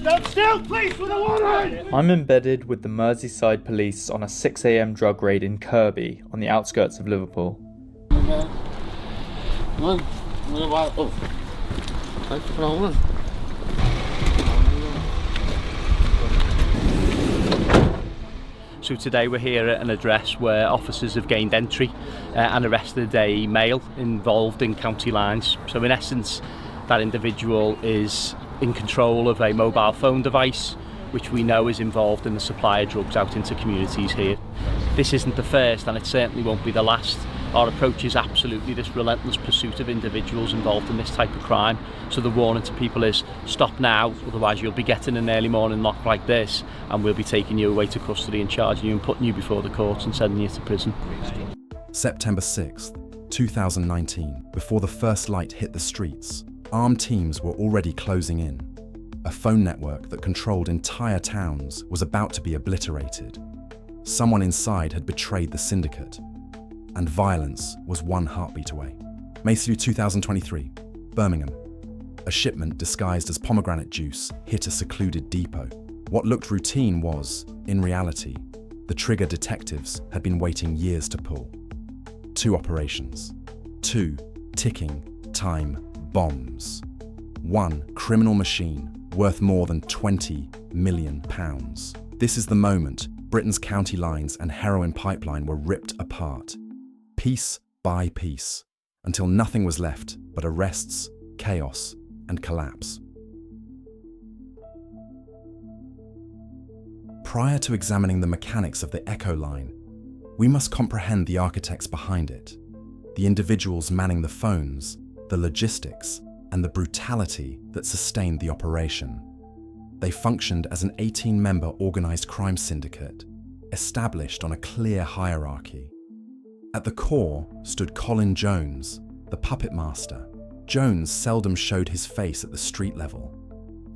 Stand still, please, with a warrant! I'm embedded with the Merseyside police on a 6 AM drug raid in Kirby, on the outskirts of Liverpool. So today we're here at an address where officers have gained entry and arrested a male involved in county lines. So in essence, that individual is in control of a mobile phone device, which we know is involved in the supply of drugs out into communities here. This isn't the first, and it certainly won't be the last. Our approach is absolutely this relentless pursuit of individuals involved in this type of crime. So the warning to people is stop now, otherwise you'll be getting an early morning knock like this and we'll be taking you away to custody and charging you and putting you before the courts and sending you to prison. September 6th, 2019, before the first light hit the streets, armed teams were already closing in. A phone network that controlled entire towns was about to be obliterated. Someone inside had betrayed the Syndicate, and violence was one heartbeat away. May through 2023, Birmingham. A shipment disguised as pomegranate juice hit a secluded depot. What looked routine was, in reality, the trigger detectives had been waiting years to pull. 2 operations. 2 ticking time bombs. 1 criminal machine worth more than £20 million. This is the moment Britain's county lines and heroin pipeline were ripped apart, piece by piece, until nothing was left but arrests, chaos, and collapse. Prior to examining the mechanics of the Echo line, we must comprehend the architects behind it, the individuals manning the phones, the logistics, and the brutality that sustained the operation. They functioned as an 18-member organised crime syndicate, established on a clear hierarchy. At the core stood Colin Jones, the puppet master. Jones seldom showed his face at the street level.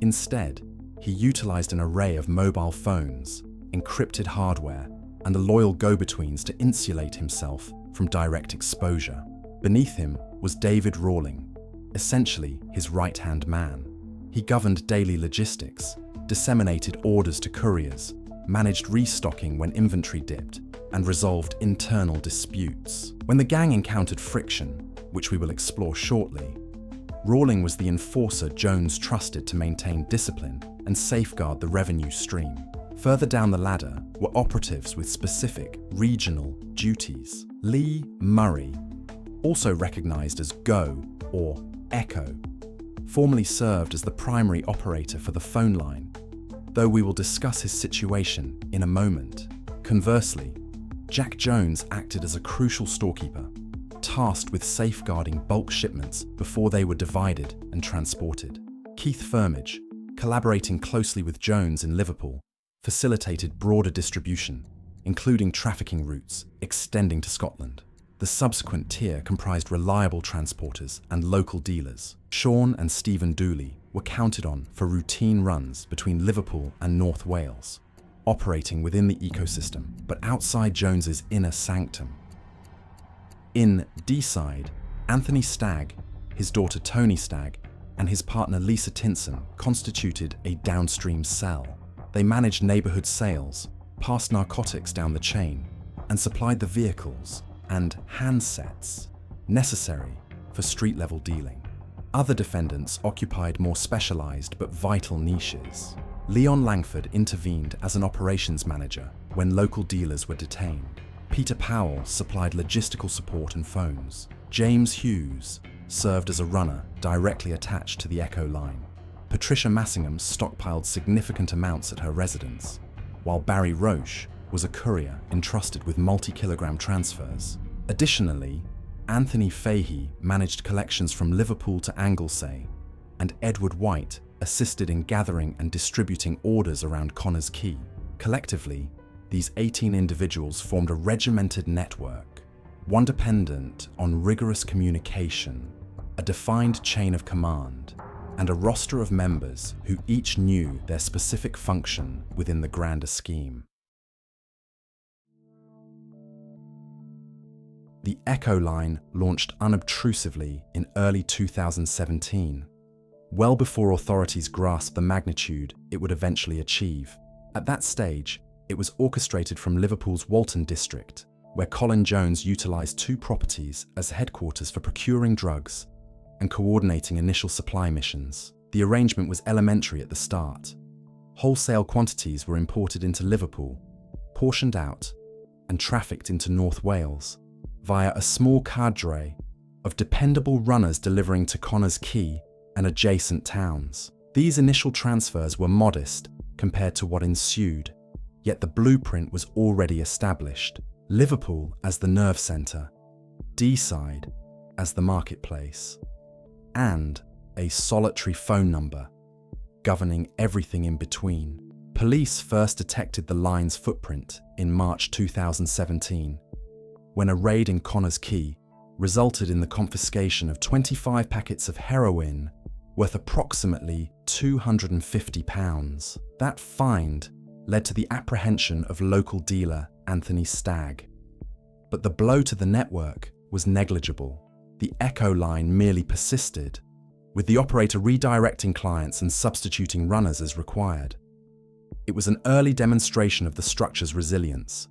Instead, he utilised an array of mobile phones, encrypted hardware, and the loyal go-betweens to insulate himself from direct exposure. Beneath him was David Rawling, essentially his right-hand man. He governed daily logistics, disseminated orders to couriers, managed restocking when inventory dipped, and resolved internal disputes. When the gang encountered friction, which we will explore shortly, Rawling was the enforcer Jones trusted to maintain discipline and safeguard the revenue stream. Further down the ladder were operatives with specific regional duties. Lee Murray, also recognised as Go or Echo, formerly served as the primary operator for the phone line, though we will discuss his situation in a moment. Conversely, Jack Jones acted as a crucial storekeeper, tasked with safeguarding bulk shipments before they were divided and transported. Keith Firmage, collaborating closely with Jones in Liverpool, facilitated broader distribution, including trafficking routes extending to Scotland. The subsequent tier comprised reliable transporters and local dealers. Sean and Stephen Dooley were counted on for routine runs between Liverpool and North Wales, operating within the ecosystem, but outside Jones's inner sanctum. In D-side, Anthony Stagg, his daughter Tony Stagg, and his partner Lisa Tinson constituted a downstream cell. They managed neighbourhood sales, passed narcotics down the chain, and supplied the vehicles and handsets necessary for street-level dealing. Other defendants occupied more specialised but vital niches. Leon Langford intervened as an operations manager when local dealers were detained. Peter Powell supplied logistical support and phones. James Hughes served as a runner directly attached to the Echo line. Patricia Massingham stockpiled significant amounts at her residence, while Barry Roche was a courier entrusted with multi-kilogram transfers. Additionally, Anthony Fahey managed collections from Liverpool to Anglesey, and Edward White assisted in gathering and distributing orders around Connors Quay. Collectively, these 18 individuals formed a regimented network, one dependent on rigorous communication, a defined chain of command, and a roster of members who each knew their specific function within the grander scheme. The Echo line launched unobtrusively in early 2017. well before authorities grasped the magnitude it would eventually achieve. At that stage, it was orchestrated from Liverpool's Walton district, where Colin Jones utilised two properties as headquarters for procuring drugs and coordinating initial supply missions. The arrangement was elementary at the start. Wholesale quantities were imported into Liverpool, portioned out, and trafficked into North Wales via a small cadre of dependable runners delivering to Connah's Quay and adjacent towns. These initial transfers were modest compared to what ensued, yet the blueprint was already established. Liverpool as the nerve centre, D-side as the marketplace, and a solitary phone number governing everything in between. Police first detected the line's footprint in March 2017, when a raid in Connah's Quay resulted in the confiscation of 25 packets of heroin worth approximately £250. That find led to the apprehension of local dealer Anthony Stagg. But the blow to the network was negligible. The Echo line merely persisted, with the operator redirecting clients and substituting runners as required. It was an early demonstration of the structure's resilience.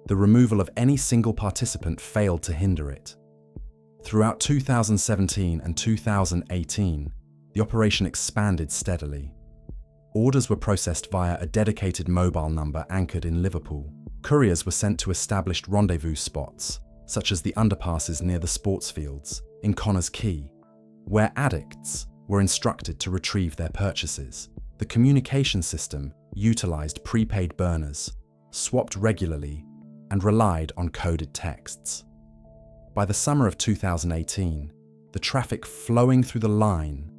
The removal of any single participant failed to hinder it. Throughout 2017 and 2018, the operation expanded steadily. Orders were processed via a dedicated mobile number anchored in Liverpool. Couriers were sent to established rendezvous spots, such as the underpasses near the sports fields in Connah's Quay, where addicts were instructed to retrieve their purchases. The communication system utilised prepaid burners, swapped regularly, and relied on coded texts. By the summer of 2018, the traffic flowing through the line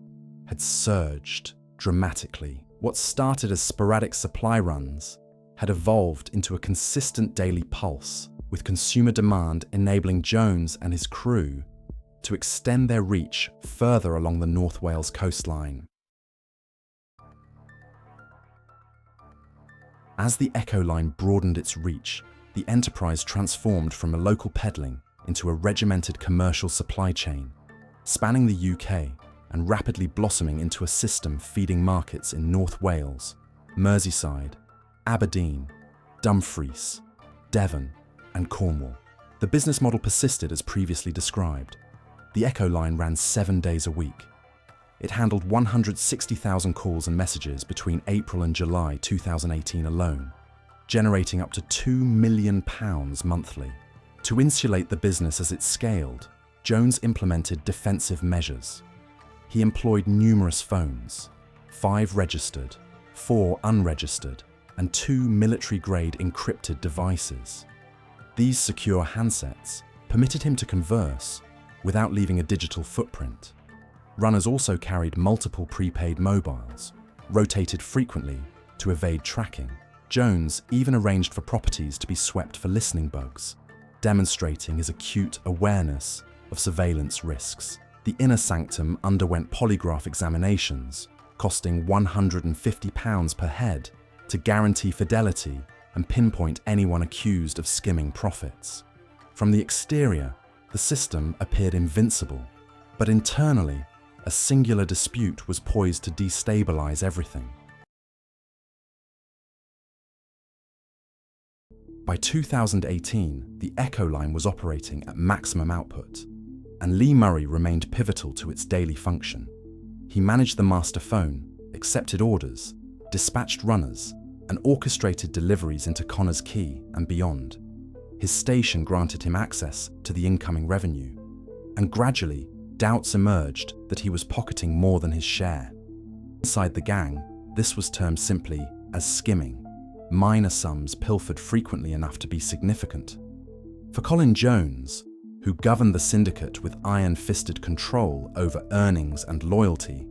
had surged dramatically. What started as sporadic supply runs had evolved into a consistent daily pulse, with consumer demand enabling Jones and his crew to extend their reach further along the North Wales coastline. As the Echo line broadened its reach, the enterprise transformed from a local peddling into a regimented commercial supply chain, spanning the UK and rapidly blossoming into a system feeding markets in North Wales, Merseyside, Aberdeen, Dumfries, Devon, and Cornwall. The business model persisted as previously described. The Echo line ran 7 days a week. It handled 160,000 calls and messages between April and July 2018 alone, generating up to £2 million monthly. To insulate the business as it scaled, Jones implemented defensive measures. He employed numerous phones, 5 registered, 4 unregistered, and 2 military-grade encrypted devices. These secure handsets permitted him to converse without leaving a digital footprint. Runners also carried multiple prepaid mobiles, rotated frequently to evade tracking. Jones even arranged for properties to be swept for listening bugs, demonstrating his acute awareness of surveillance risks. The inner sanctum underwent polygraph examinations, costing £150 per head, to guarantee fidelity and pinpoint anyone accused of skimming profits. From the exterior, the system appeared invincible, but internally, a singular dispute was poised to destabilize everything. By 2018, the Echo line was operating at maximum output, and Lee Murray remained pivotal to its daily function. He managed the master phone, accepted orders, dispatched runners, and orchestrated deliveries into Connah's Quay and beyond. His station granted him access to the incoming revenue, and gradually, doubts emerged that he was pocketing more than his share. Inside the gang, this was termed simply as skimming, minor sums pilfered frequently enough to be significant. For Colin Jones, who governed the Syndicate with iron-fisted control over earnings and loyalty,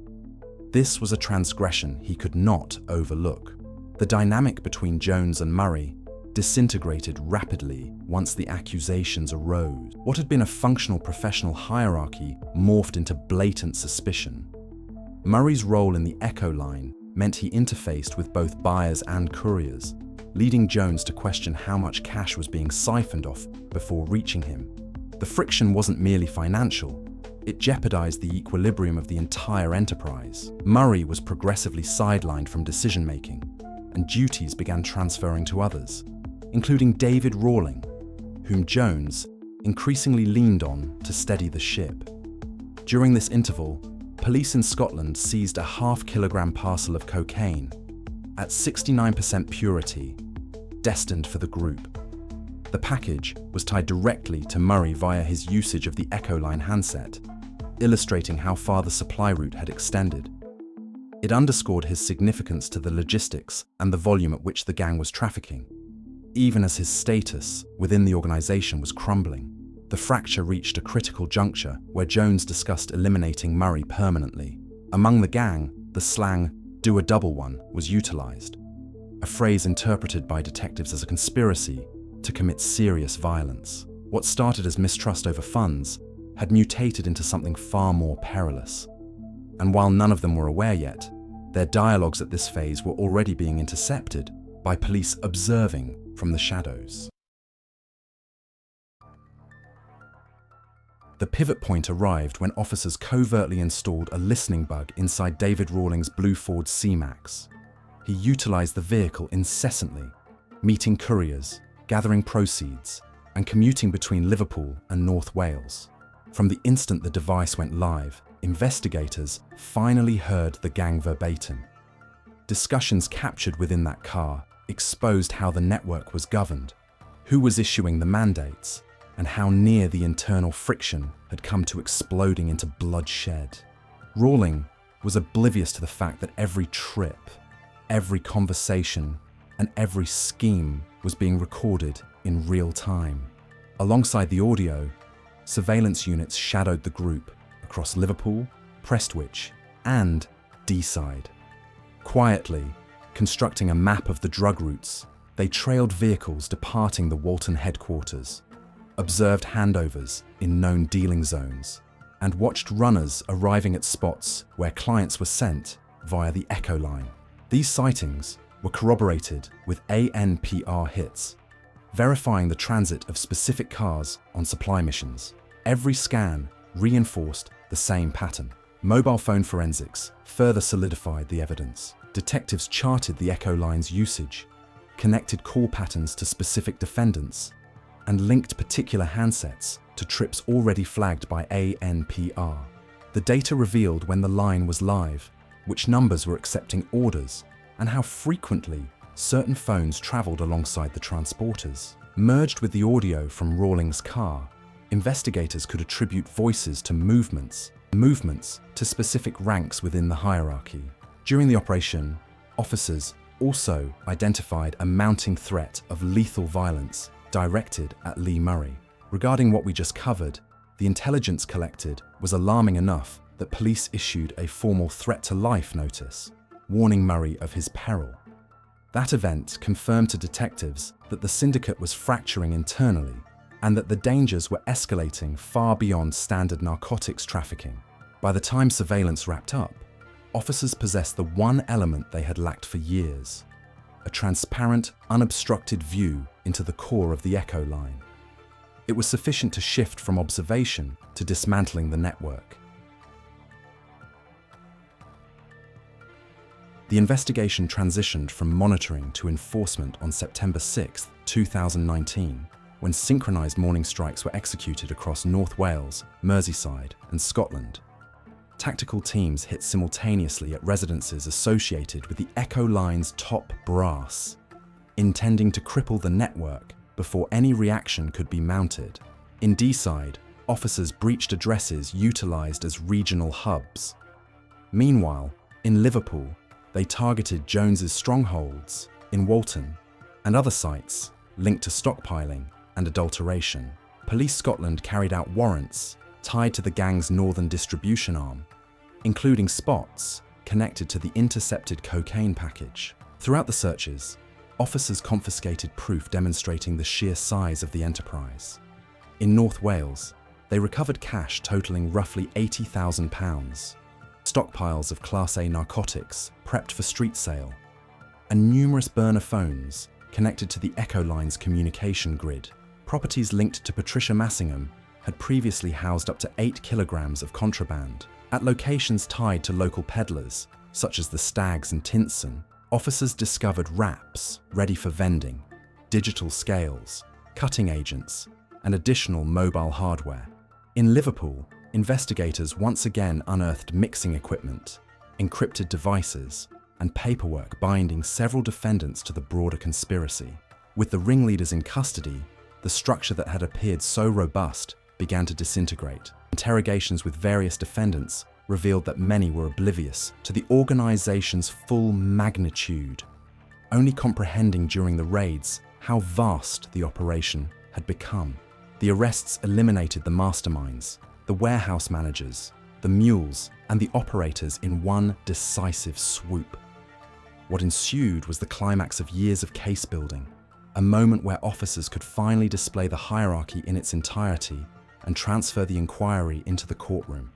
this was a transgression he could not overlook. The dynamic between Jones and Murray disintegrated rapidly once the accusations arose. What had been a functional professional hierarchy morphed into blatant suspicion. Murray's role in the Echo line meant he interfaced with both buyers and couriers, leading Jones to question how much cash was being siphoned off before reaching him. The friction wasn't merely financial, it jeopardized the equilibrium of the entire enterprise. Murray was progressively sidelined from decision-making, and duties began transferring to others, including David Rawling, whom Jones increasingly leaned on to steady the ship. During this interval, police in Scotland seized a half-kilogram parcel of cocaine at 69% purity, destined for the group. The package was tied directly to Murray via his usage of the Echoline handset, illustrating how far the supply route had extended. It underscored his significance to the logistics and the volume at which the gang was trafficking. Even as his status within the organization was crumbling, the fracture reached a critical juncture where Jones discussed eliminating Murray permanently. Among the gang, the slang "do a double one" was utilized, a phrase interpreted by detectives as a conspiracy to commit serious violence. What started as mistrust over funds had mutated into something far more perilous. And while none of them were aware yet, their dialogues at this phase were already being intercepted by police observing from the shadows. The pivot point arrived when officers covertly installed a listening bug inside David Rawling's blue Ford C-Max. He utilized the vehicle incessantly, meeting couriers, gathering proceeds, and commuting between Liverpool and North Wales. From the instant the device went live, investigators finally heard the gang verbatim. Discussions captured within that car exposed how the network was governed, who was issuing the mandates, and how near the internal friction had come to exploding into bloodshed. Rawling was oblivious to the fact that every trip, every conversation, and every scheme was being recorded in real time. Alongside the audio, surveillance units shadowed the group across Liverpool, Prestwich, and Deeside. Quietly, constructing a map of the drug routes, they trailed vehicles departing the Walton headquarters, observed handovers in known dealing zones, and watched runners arriving at spots where clients were sent via the Echoline. These sightings were corroborated with ANPR hits, verifying the transit of specific cars on supply missions. Every scan reinforced the same pattern. Mobile phone forensics further solidified the evidence. Detectives charted the Echoline's usage, connected call patterns to specific defendants, and linked particular handsets to trips already flagged by ANPR. The data revealed when the line was live, which numbers were accepting orders, and how frequently certain phones travelled alongside the transporters. Merged with the audio from Rawling's car, investigators could attribute voices to movements to specific ranks within the hierarchy. During the operation, officers also identified a mounting threat of lethal violence directed at Lee Murray. Regarding what we just covered, the intelligence collected was alarming enough that police issued a formal threat to life notice, warning Murray of his peril. That event confirmed to detectives that the syndicate was fracturing internally and that the dangers were escalating far beyond standard narcotics trafficking. By the time surveillance wrapped up, officers possessed the one element they had lacked for years: a transparent, unobstructed view into the core of the Echoline. It was sufficient to shift from observation to dismantling the network. The investigation transitioned from monitoring to enforcement on September 6, 2019, when synchronised morning strikes were executed across North Wales, Merseyside, and Scotland. Tactical teams hit simultaneously at residences associated with the Echoline's top brass, intending to cripple the network before any reaction could be mounted. In Deeside, officers breached addresses utilised as regional hubs. Meanwhile, in Liverpool, they targeted Jones's strongholds in Walton and other sites linked to stockpiling and adulteration. Police Scotland carried out warrants tied to the gang's northern distribution arm, including spots connected to the intercepted cocaine package. Throughout the searches, officers confiscated proof demonstrating the sheer size of the enterprise. In North Wales, they recovered cash totaling roughly £80,000, stockpiles of Class A narcotics prepped for street sale, and numerous burner phones connected to the Echoline's communication grid. Properties linked to Patricia Massingham had previously housed up to 8 kilograms of contraband. At locations tied to local peddlers, such as the Stags and Tinson, officers discovered wraps ready for vending, digital scales, cutting agents, and additional mobile hardware. In Liverpool, investigators once again unearthed mixing equipment, encrypted devices, and paperwork binding several defendants to the broader conspiracy. With the ringleaders in custody, the structure that had appeared so robust began to disintegrate. Interrogations with various defendants revealed that many were oblivious to the organization's full magnitude, only comprehending during the raids how vast the operation had become. The arrests eliminated the masterminds, the warehouse managers, the mules, and the operators in one decisive swoop. What ensued was the climax of years of case building, a moment where officers could finally display the hierarchy in its entirety and transfer the inquiry into the courtroom.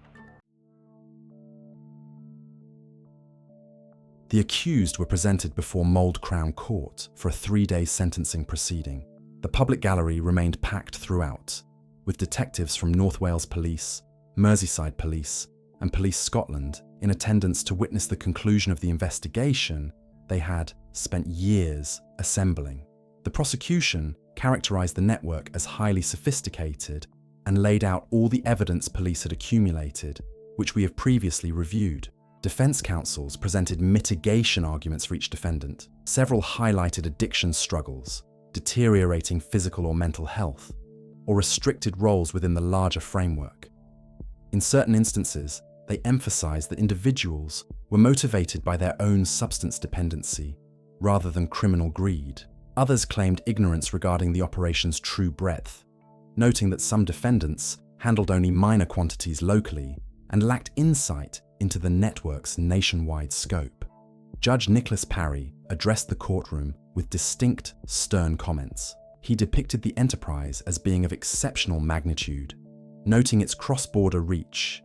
The accused were presented before Mould Crown Court for a 3-day sentencing proceeding. The public gallery remained packed throughout, with detectives from North Wales Police, Merseyside Police, and Police Scotland in attendance to witness the conclusion of the investigation they had spent years assembling. The prosecution characterised the network as highly sophisticated and laid out all the evidence police had accumulated, which we have previously reviewed. Defence counsels presented mitigation arguments for each defendant. Several highlighted addiction struggles, deteriorating physical or mental health, or restricted roles within the larger framework. In certain instances, they emphasised that individuals were motivated by their own substance dependency rather than criminal greed. Others claimed ignorance regarding the operation's true breadth, noting that some defendants handled only minor quantities locally and lacked insight into the network's nationwide scope. Judge Nicholas Parry addressed the courtroom with distinct, stern comments. He depicted the enterprise as being of exceptional magnitude, noting its cross-border reach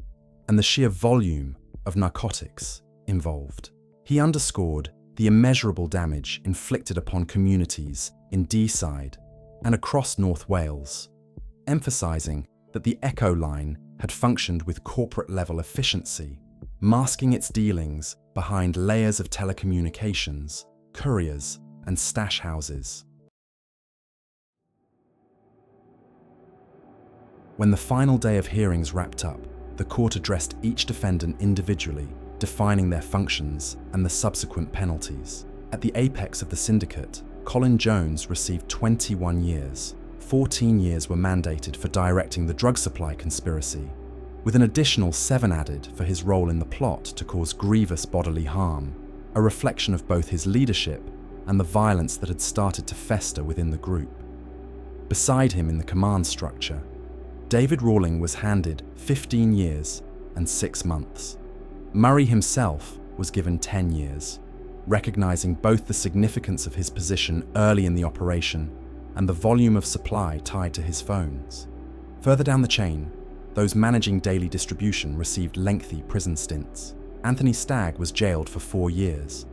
and the sheer volume of narcotics involved. He underscored the immeasurable damage inflicted upon communities in Deeside and across North Wales, emphasising that the Echo line had functioned with corporate-level efficiency, masking its dealings behind layers of telecommunications, couriers, and stash houses. When the final day of hearings wrapped up, the court addressed each defendant individually, defining their functions and the subsequent penalties. At the apex of the syndicate, Colin Jones received 21 years. 14 years were mandated for directing the drug supply conspiracy, with an additional 7 added for his role in the plot to cause grievous bodily harm, a reflection of both his leadership and the violence that had started to fester within the group. Beside him in the command structure, David Rawling was handed 15 years and 6 months. Murray himself was given 10 years, recognizing both the significance of his position early in the operation and the volume of supply tied to his phones. Further down the chain, those managing daily distribution received lengthy prison stints. Anthony Stagg was jailed for 4 years,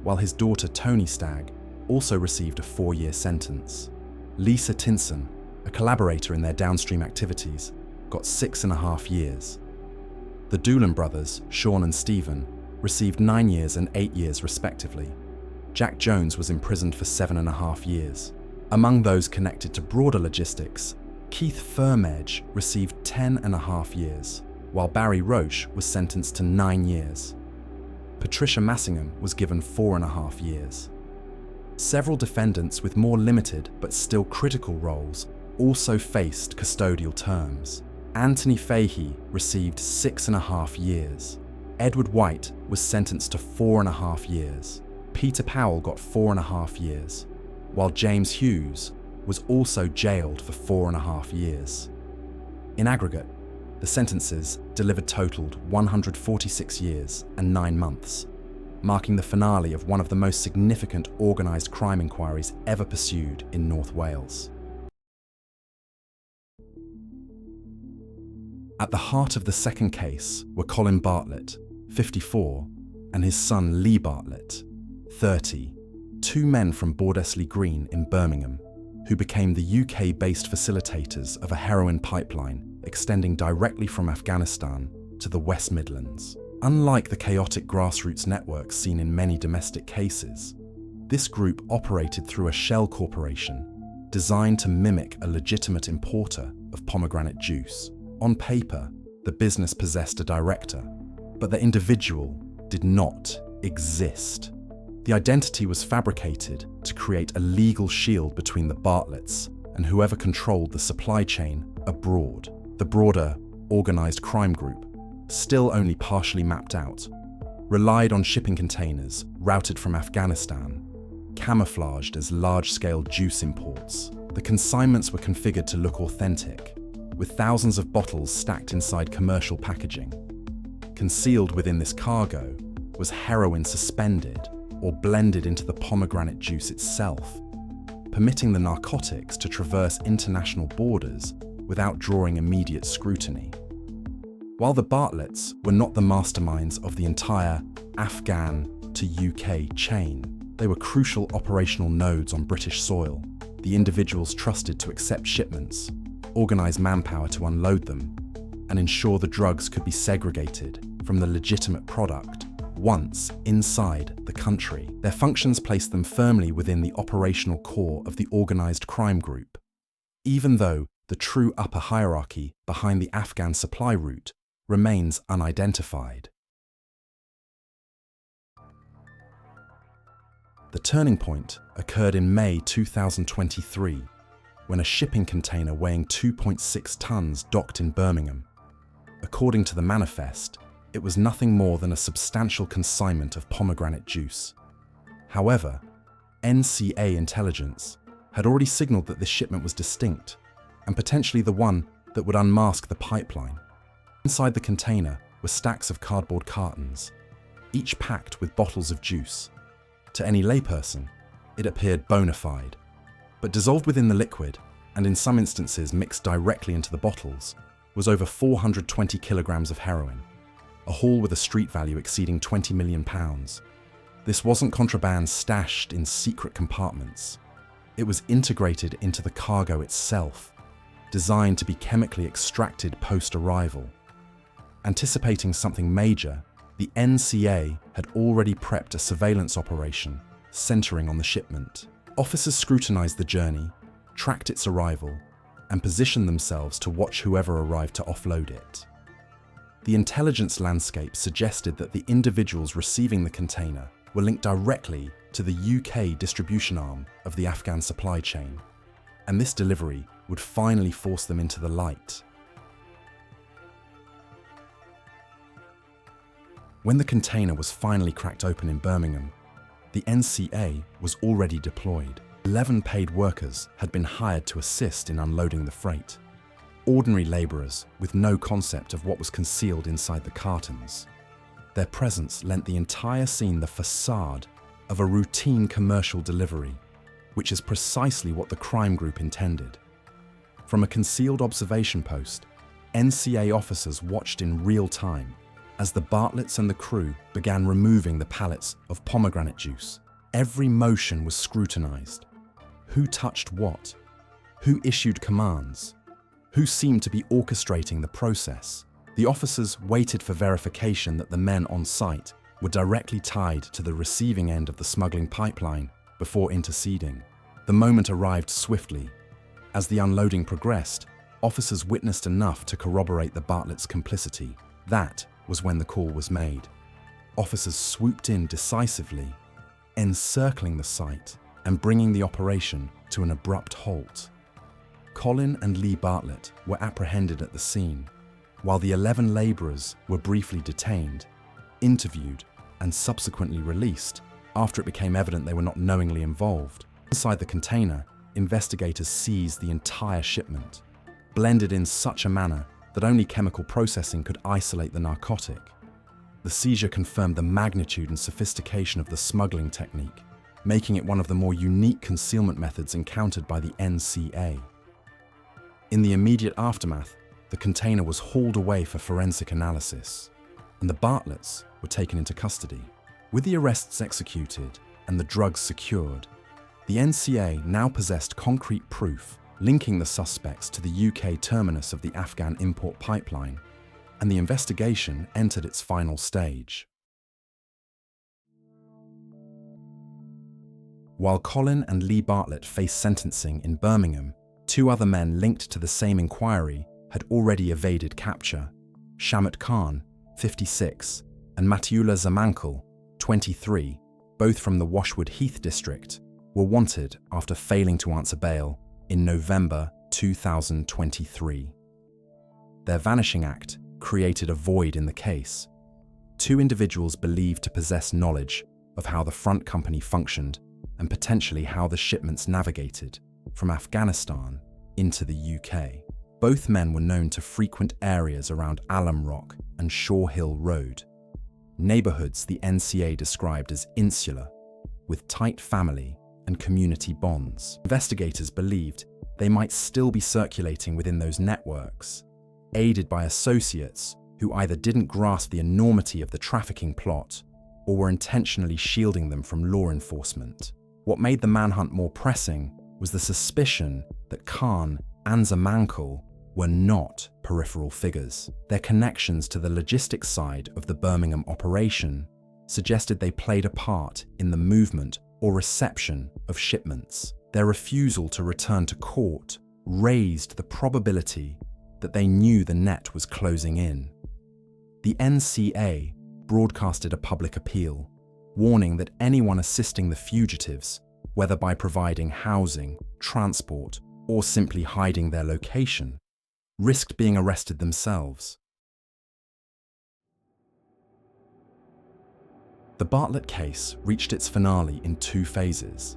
while his daughter Tony Stagg also received a 4-year sentence. Lisa Tinson, a collaborator in their downstream activities, got 6.5 years. The Doolan brothers, Sean and Stephen, received 9 years and 8 years respectively. Jack Jones was imprisoned for 7.5 years. Among those connected to broader logistics, Keith Firmedge received 10.5 years, while Barry Roche was sentenced to 9 years. Patricia Massingham was given 4.5 years. Several defendants with more limited but still critical roles also faced custodial terms. Anthony Fahey received 6.5 years. Edward White was sentenced to 4.5 years. Peter Powell got 4.5 years, while James Hughes was also jailed for 4.5 years. In aggregate, the sentences delivered totaled 146 years and 9 months, marking the finale of one of the most significant organised crime inquiries ever pursued in North Wales. At the heart of the second case were Colin Bartlett, 54, and his son Lee Bartlett, 30, 2 men from Bordesley Green in Birmingham, who became the UK-based facilitators of a heroin pipeline extending directly from Afghanistan to the West Midlands. Unlike the chaotic grassroots networks seen in many domestic cases, this group operated through a shell corporation designed to mimic a legitimate importer of pomegranate juice. On paper, the business possessed a director, but the individual did not exist. The identity was fabricated to create a legal shield between the Bartletts and whoever controlled the supply chain abroad. The broader, organized crime group, still only partially mapped out, relied on shipping containers routed from Afghanistan, camouflaged as large-scale juice imports. The consignments were configured to look authentic, with thousands of bottles stacked inside commercial packaging. Concealed within this cargo was heroin suspended or blended into the pomegranate juice itself, permitting the narcotics to traverse international borders without drawing immediate scrutiny. While the Bartletts were not the masterminds of the entire Afghan to UK chain, they were crucial operational nodes on British soil, the individuals trusted to accept shipments, organise manpower to unload them, and ensure the drugs could be segregated from the legitimate product once inside the country. Their functions placed them firmly within the operational core of the organised crime group, even though the true upper hierarchy behind the Afghan supply route remains unidentified. The turning point occurred in May 2023, when a shipping container weighing 2.6 tons docked in Birmingham. According to the manifest, it was nothing more than a substantial consignment of pomegranate juice. However, NCA intelligence had already signaled that this shipment was distinct, and potentially the one that would unmask the pipeline. Inside the container were stacks of cardboard cartons, each packed with bottles of juice. To any layperson, it appeared bona fide, but dissolved within the liquid, and in some instances mixed directly into the bottles, was over 420 kilograms of heroin, a haul with a street value exceeding £20 million. This wasn't contraband stashed in secret compartments. It was integrated into the cargo itself, designed to be chemically extracted post-arrival. Anticipating something major, the NCA had already prepped a surveillance operation centering on the shipment. Officers scrutinized the journey, tracked its arrival, and positioned themselves to watch whoever arrived to offload it. The intelligence landscape suggested that the individuals receiving the container were linked directly to the UK distribution arm of the Afghan supply chain, and this delivery would finally force them into the light. When the container was finally cracked open in Birmingham, the NCA was already deployed. 11 paid workers had been hired to assist in unloading the freight. Ordinary labourers with no concept of what was concealed inside the cartons. Their presence lent the entire scene the facade of a routine commercial delivery, which is precisely what the crime group intended. From a concealed observation post, NCA officers watched in real time as the Bartletts and the crew began removing the pallets of pomegranate juice. Every motion was scrutinised. Who touched what? Who issued commands? Who seemed to be orchestrating the process? The officers waited for verification that the men on site were directly tied to the receiving end of the smuggling pipeline before interceding. The moment arrived swiftly. As the unloading progressed, officers witnessed enough to corroborate the Bartletts' complicity. That was when the call was made. Officers swooped in decisively, encircling the site and bringing the operation to an abrupt halt. Colin and Lee Bartlett were apprehended at the scene, while the 11 labourers were briefly detained, interviewed, and subsequently released after it became evident they were not knowingly involved. Inside the container, investigators seized the entire shipment, blended in such a manner that only chemical processing could isolate the narcotic. The seizure confirmed the magnitude and sophistication of the smuggling technique, making it one of the more unique concealment methods encountered by the NCA. In the immediate aftermath, the container was hauled away for forensic analysis, and the Bartletts were taken into custody. With the arrests executed and the drugs secured, the NCA now possessed concrete proof linking the suspects to the UK terminus of the Afghan import pipeline, and the investigation entered its final stage. While Colin and Lee Bartlett faced sentencing in Birmingham, 2 other men linked to the same inquiry had already evaded capture. Shamut Khan, 56, and Matiullah Zamankel, 23, both from the Washwood Heath district, were wanted after failing to answer bail in November 2023. Their vanishing act created a void in the case. 2 individuals believed to possess knowledge of how the front company functioned and potentially how the shipments navigated from Afghanistan into the UK. Both men were known to frequent areas around Alum Rock and Shaw Hill Road, neighbourhoods the NCA described as insular, with tight family and community bonds. Investigators believed they might still be circulating within those networks, aided by associates who either didn't grasp the enormity of the trafficking plot or were intentionally shielding them from law enforcement. What made the manhunt more pressing was the suspicion that Khan and Zamankel were not peripheral figures. Their connections to the logistics side of the Birmingham operation suggested they played a part in the movement or reception of shipments. Their refusal to return to court raised the probability that they knew the net was closing in. The NCA broadcasted a public appeal, warning that anyone assisting the fugitives, whether by providing housing, transport, or simply hiding their location, risked being arrested themselves. The Bartlett case reached its finale in 2 phases.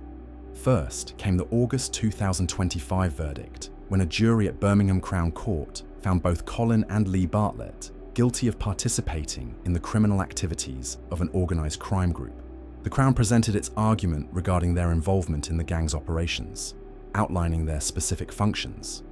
First came the August 2025 verdict, when a jury at Birmingham Crown Court found both Colin and Lee Bartlett guilty of participating in the criminal activities of an organised crime group. The Crown presented its argument regarding their involvement in the gang's operations, outlining their specific functions.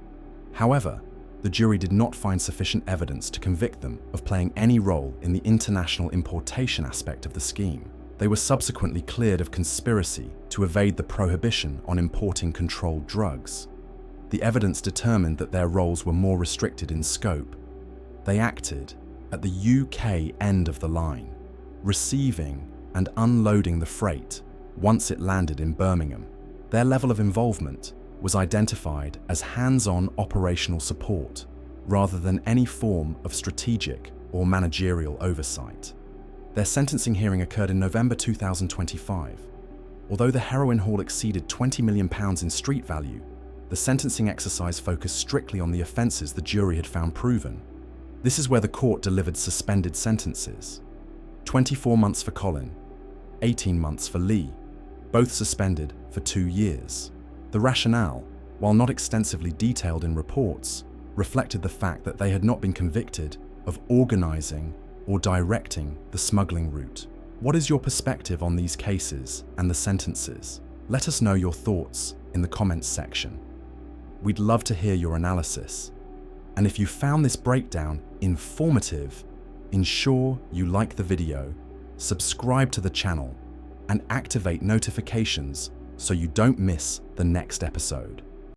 However, the jury did not find sufficient evidence to convict them of playing any role in the international importation aspect of the scheme. They were subsequently cleared of conspiracy to evade the prohibition on importing controlled drugs. The evidence determined that their roles were more restricted in scope. They acted at the UK end of the line, receiving and unloading the freight once it landed in Birmingham. Their level of involvement was identified as hands-on operational support rather than any form of strategic or managerial oversight. Their sentencing hearing occurred in November 2025. Although the heroin haul exceeded £20 million in street value, the sentencing exercise focused strictly on the offences the jury had found proven. This is where the court delivered suspended sentences. 24 months for Colin, 18 months for Lee, both suspended for 2 years. The rationale, while not extensively detailed in reports, reflected the fact that they had not been convicted of organising or directing the smuggling route. What is your perspective on these cases and the sentences? Let us know your thoughts in the comments section. We'd love to hear your analysis. And if you found this breakdown informative, ensure you like the video, subscribe to the channel, and activate notifications so you don't miss the next episode.